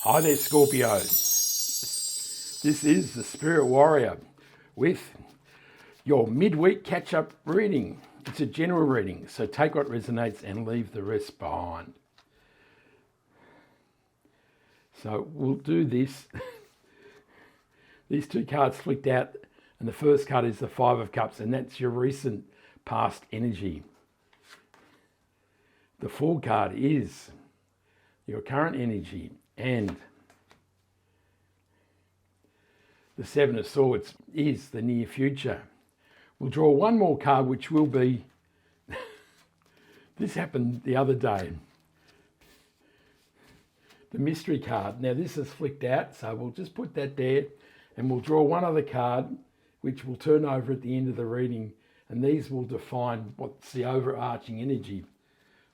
Hi there, Scorpio. This is the Spirit Warrior with your midweek catch-up reading. It's a general reading, so take what resonates and leave the rest behind. So we'll do this. These two cards flicked out, and the first card is the Five of Cups, and that's your recent past energy. The Fool card is your current energy, and the Seven of Swords is the near future. We'll draw one more card, which will be, this happened the other day, the Mystery card. Now this is flicked out, so we'll just put that there, and we'll draw one other card, which will turn over at the end of the reading, and these will define what's the overarching energy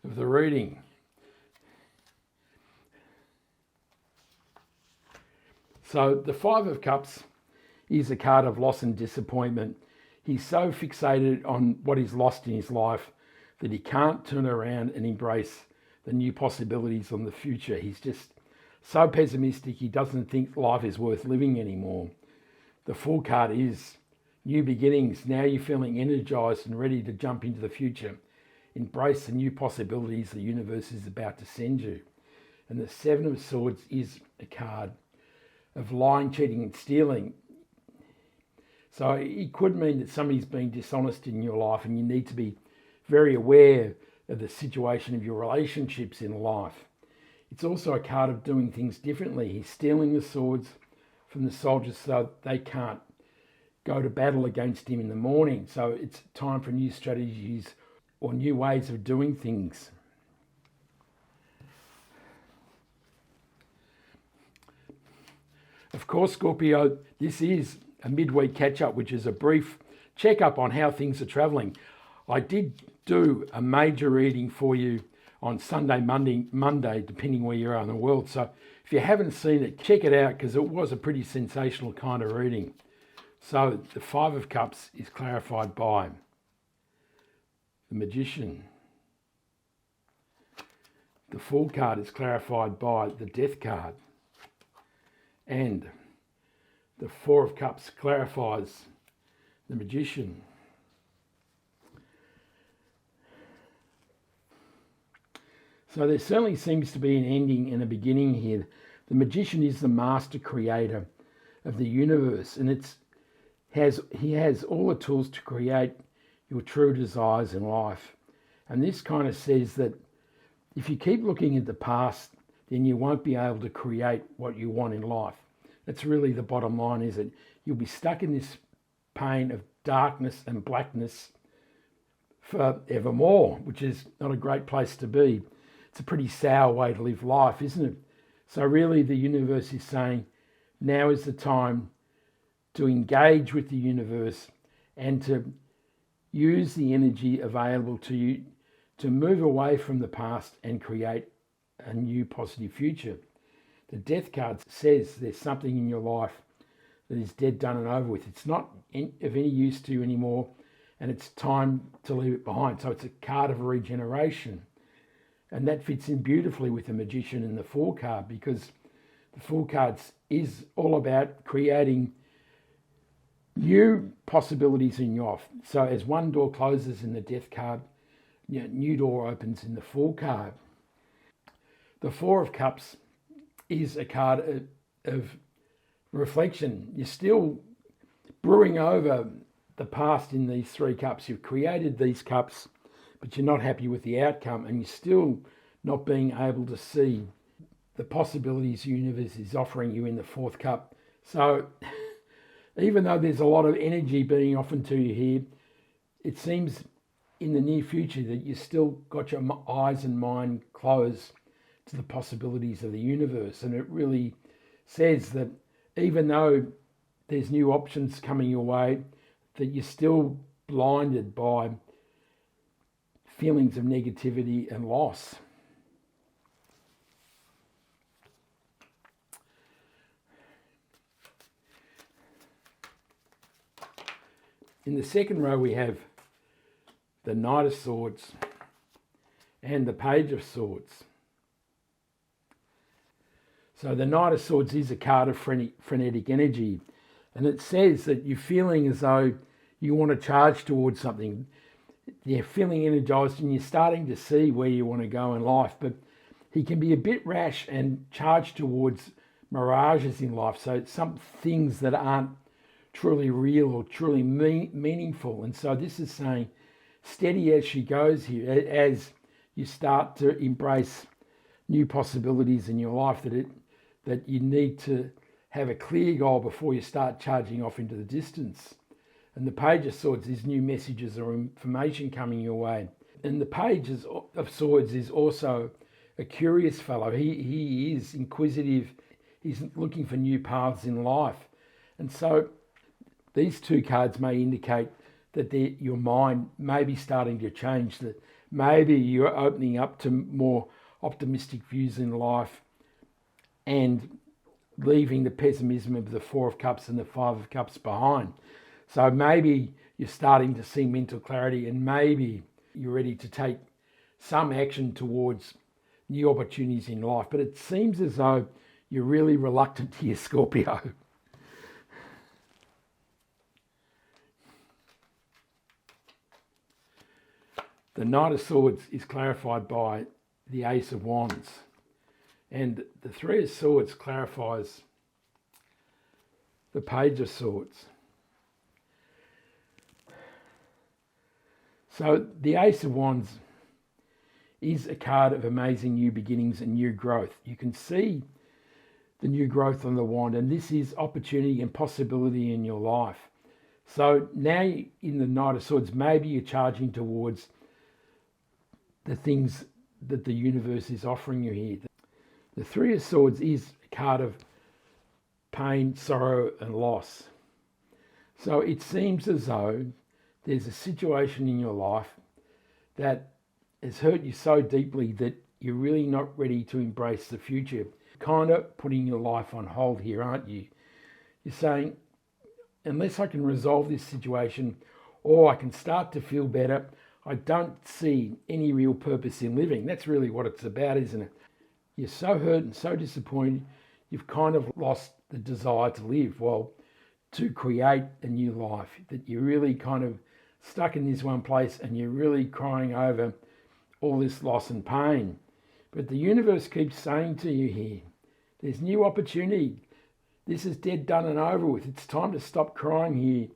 of the reading. So the Five of Cups is a card of loss and disappointment. He's so fixated on what he's lost in his life that he can't turn around and embrace the new possibilities on the future. He's just so pessimistic, he doesn't think life is worth living anymore. The Fool card is new beginnings. Now you're feeling energized and ready to jump into the future. Embrace the new possibilities the universe is about to send you. And the Seven of Swords is a card of lying, cheating and stealing. So it could mean that somebody's being dishonest in your life, and you need to be very aware of the situation of your relationships in life. It's also a card of doing things differently. He's stealing the swords from the soldiers so they can't go to battle against him in the morning. So it's time for new strategies or new ways of doing things. Of course, Scorpio, this is a midweek catch-up, which is a brief check-up on how things are travelling. I did do a major reading for you on Sunday, Monday, depending where you are in the world. So if you haven't seen it, check it out, because it was a pretty sensational kind of reading. So the Five of Cups is clarified by the Magician. The Fool card is clarified by the Death card. And the Four of Cups clarifies the Magician. So there certainly seems to be an ending and a beginning here. The Magician is the master creator of the universe, and he has all the tools to create your true desires in life. And this kind of says that if you keep looking at the past, then you won't be able to create what you want in life. That's really the bottom line, is it? You'll be stuck in this pain of darkness and blackness forevermore, which is not a great place to be. It's a pretty sour way to live life, isn't it? So really the universe is saying, now is the time to engage with the universe and to use the energy available to you to move away from the past and create a new positive future. The Death card says there's something in your life that is dead, done and over with. It's not of any use to you anymore, and it's time to leave it behind. So it's a card of regeneration. And that fits in beautifully with the Magician and the Fool card, because the Fool card is all about creating new possibilities in your life. So as one door closes in the Death card, new door opens in the Fool card. The Four of Cups is a card of reflection. You're still brewing over the past in these three cups. You've created these cups, but you're not happy with the outcome, and you're still not being able to see the possibilities the universe is offering you in the fourth cup. So even though there's a lot of energy being offered to you here, it seems in the near future that you still got your eyes and mind closed to the possibilities of the universe. And it really says that even though there's new options coming your way, that you're still blinded by feelings of negativity and loss. In the second row we have the Knight of Swords and the Page of Swords. So the Knight of Swords is a card of frenetic energy. And it says that you're feeling as though you want to charge towards something. You're feeling energized and you're starting to see where you want to go in life. But he can be a bit rash and charge towards mirages in life. So it's some things that aren't truly real or truly meaningful. And so this is saying, steady as she goes here, as you start to embrace new possibilities in your life, that you need to have a clear goal before you start charging off into the distance. And the Page of Swords is new messages or information coming your way. And the Page of Swords is also a curious fellow. He is inquisitive. He's looking for new paths in life. And so these two cards may indicate that your mind may be starting to change, that maybe you're opening up to more optimistic views in life and leaving the pessimism of the Four of Cups and the Five of Cups behind. So maybe you're starting to see mental clarity and maybe you're ready to take some action towards new opportunities in life. But it seems as though you're really reluctant here, Scorpio. The Knight of Swords is clarified by the Ace of Wands. And the Three of Swords clarifies the Page of Swords. So the Ace of Wands is a card of amazing new beginnings and new growth. You can see the new growth on the wand, and this is opportunity and possibility in your life. So now in the Knight of Swords, maybe you're charging towards the things that the universe is offering you here. The Three of Swords is a card of pain, sorrow, and loss. So it seems as though there's a situation in your life that has hurt you so deeply that you're really not ready to embrace the future. Kind of putting your life on hold here, aren't you? You're saying, unless I can resolve this situation or I can start to feel better, I don't see any real purpose in living. That's really what it's about, isn't it? You're so hurt and so disappointed, you've kind of lost the desire to live, well, to create a new life, that you're really kind of stuck in this one place and you're really crying over all this loss and pain. But the universe keeps saying to you here, there's new opportunity. This is dead, done and over with. It's time to stop crying here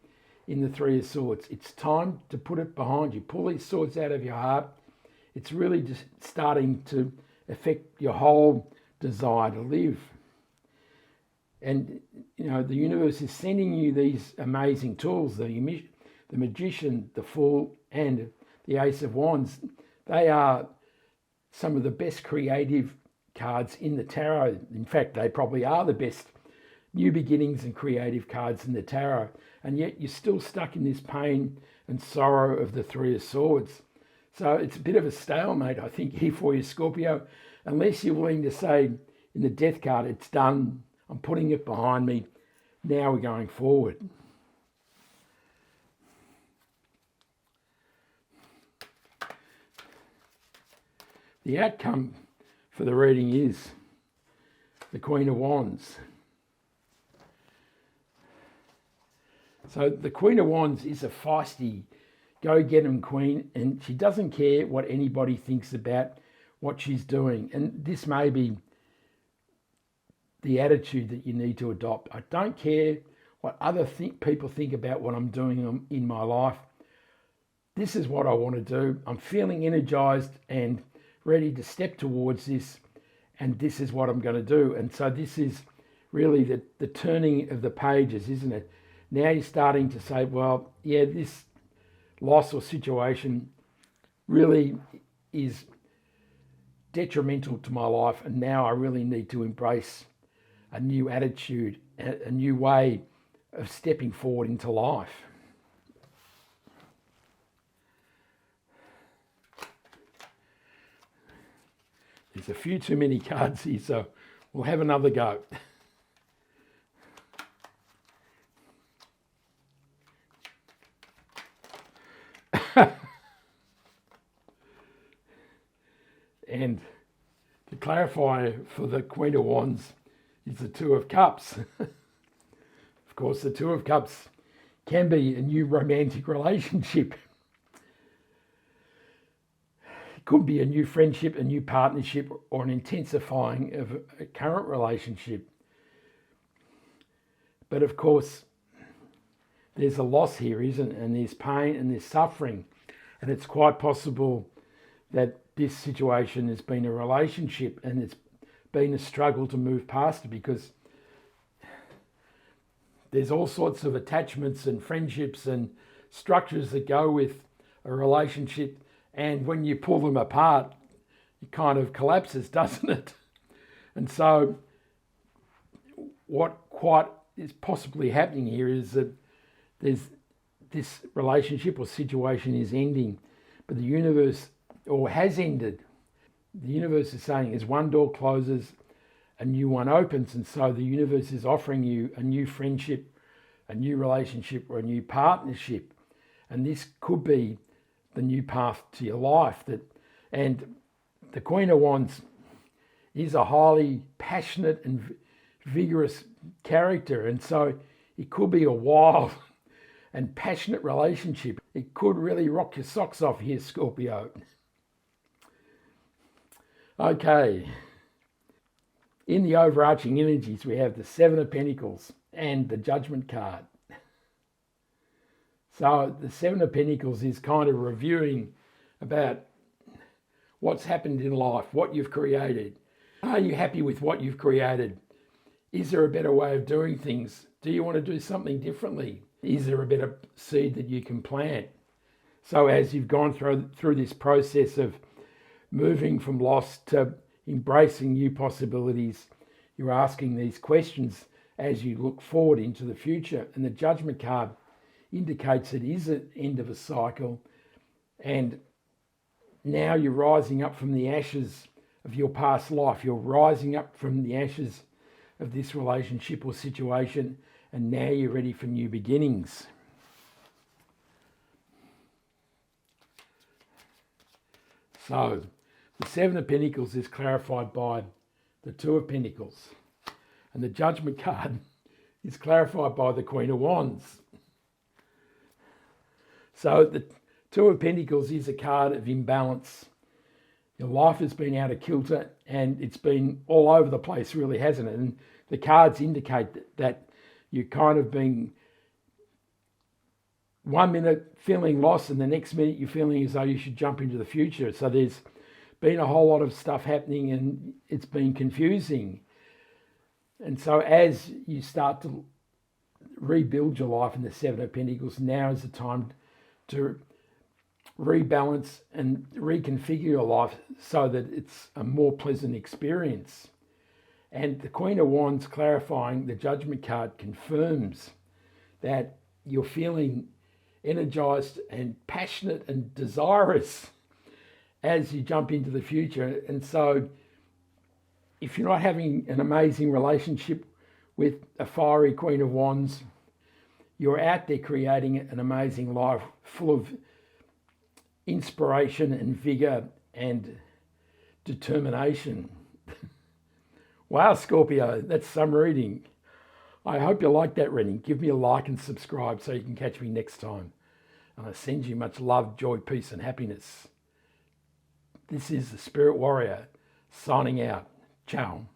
in the Three of Swords. It's time to put it behind you. Pull these swords out of your heart. It's really just starting to affect your whole desire to live. And, you know, the universe is sending you these amazing tools, the Magician, the Fool, and the Ace of Wands. They are some of the best creative cards in the tarot. In fact, they probably are the best new beginnings and creative cards in the tarot. And yet you're still stuck in this pain and sorrow of the Three of Swords. So it's a bit of a stalemate, I think, here for you, Scorpio. Unless you're willing to say in the Death card, it's done, I'm putting it behind me, now we're going forward. The outcome for the reading is the Queen of Wands. So the Queen of Wands is a feisty, go-get-em queen, and she doesn't care what anybody thinks about what she's doing. And this may be the attitude that you need to adopt. I don't care what other people think about what I'm doing in my life. This is what I want to do. I'm feeling energized and ready to step towards this, and this is what I'm going to do. And so this is really the turning of the pages, isn't it? Now you're starting to say, well, yeah, this loss or situation really is detrimental to my life, and now I really need to embrace a new attitude, a new way of stepping forward into life. There's a few too many cards here, so we'll have another go. And to clarify for the Queen of Wands, is the Two of Cups. Of course, the Two of Cups can be a new romantic relationship. It could be a new friendship, a new partnership, or an intensifying of a current relationship. But of course, there's a loss here, isn't it? And there's pain and there's suffering. And it's quite possible that this situation has been a relationship and it's been a struggle to move past it, because there's all sorts of attachments and friendships and structures that go with a relationship. And when you pull them apart, it kind of collapses, doesn't it? And so what quite is possibly happening here is that there's this relationship or situation is ending, but the universe, or has ended. The universe is saying as one door closes, a new one opens. And so the universe is offering you a new friendship, a new relationship, or a new partnership. And this could be the new path to your life. And the Queen of Wands is a highly passionate and vigorous character. And so it could be a wild and passionate relationship. It could really rock your socks off here, Scorpio. Okay. In the overarching energies, we have the Seven of Pentacles and the Judgment card. So the Seven of Pentacles is kind of reviewing about what's happened in life, what you've created. Are you happy with what you've created? Is there a better way of doing things? Do you want to do something differently? Is there a better seed that you can plant? So as you've gone through this process of moving from loss to embracing new possibilities, you're asking these questions as you look forward into the future. And the Judgment card indicates it is an end of a cycle, and now you're rising up from the ashes of your past life. You're rising up from the ashes of this relationship or situation, and now you're ready for new beginnings. So the Seven of Pentacles is clarified by the Two of Pentacles, and the Judgment card is clarified by the Queen of Wands. So the Two of Pentacles is a card of imbalance. Your life has been out of kilter and it's been all over the place, really, hasn't it? And the cards indicate that you're kind of being 1 minute feeling lost and the next minute you're feeling as though you should jump into the future. So there's been a whole lot of stuff happening and it's been confusing. And so as you start to rebuild your life in the Seven of Pentacles, now is the time to rebalance and reconfigure your life so that it's a more pleasant experience. And the Queen of Wands clarifying the Judgment card confirms that you're feeling energized and passionate and desirous as you jump into the future. And so if you're not having an amazing relationship with a fiery Queen of Wands, you're out there creating an amazing life full of inspiration and vigor and determination. Wow, Scorpio, that's some reading. I hope you like that reading. Give me a like and subscribe so you can catch me next time. And I send you much love, joy, peace, and happiness. This is the Spirit Warrior signing out. Ciao.